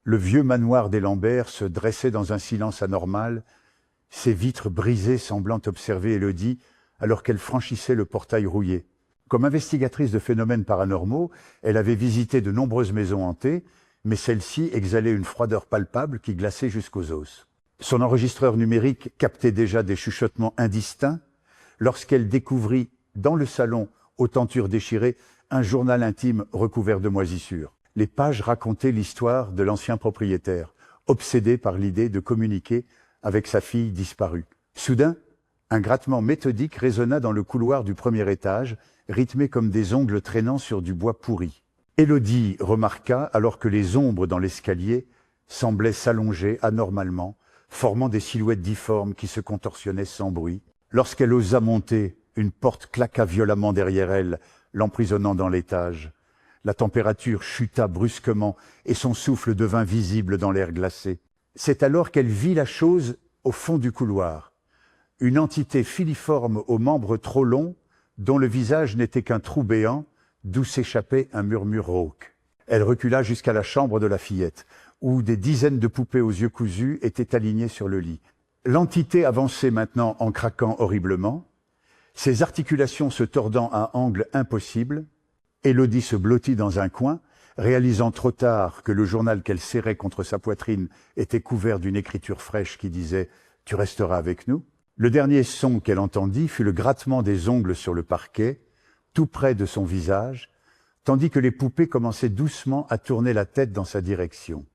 Le vieux manoir des Lambert se dressait dans un silence anormal, ses vitres brisées semblant observer Élodie alors qu'elle franchissait le portail rouillé. Comme investigatrice de phénomènes paranormaux, elle avait visité de nombreuses maisons hantées, mais celle-ci exhalait une froideur palpable qui glaçait jusqu'aux os. Son enregistreur numérique captait déjà des chuchotements indistincts lorsqu'elle découvrit, dans le salon, aux tentures déchirées, un journal intime recouvert de moisissures. Les pages racontaient l'histoire de l'ancien propriétaire, obsédé par l'idée de communiquer avec sa fille disparue. Soudain, un grattement méthodique résonna dans le couloir du premier étage, rythmé comme des ongles traînant sur du bois pourri. Élodie remarqua, alors que les ombres dans l'escalier semblaient s'allonger anormalement, formant des silhouettes difformes qui se contorsionnaient sans bruit. Lorsqu'elle osa monter, une porte claqua violemment derrière elle, l'emprisonnant dans l'étage. La température chuta brusquement et son souffle devint visible dans l'air glacé. C'est alors qu'elle vit la chose au fond du couloir. Une entité filiforme aux membres trop longs, dont le visage n'était qu'un trou béant, d'où s'échappait un murmure rauque. Elle recula jusqu'à la chambre de la fillette, où des dizaines de poupées aux yeux cousus étaient alignées sur le lit. L'entité avançait maintenant en craquant horriblement, ses articulations se tordant à angles impossibles. Élodie se blottit dans un coin, réalisant trop tard que le journal qu'elle serrait contre sa poitrine était couvert d'une écriture fraîche qui disait « Tu resteras avec nous ». Le dernier son qu'elle entendit fut le grattement des ongles sur le parquet, tout près de son visage, tandis que les poupées commençaient doucement à tourner la tête dans sa direction.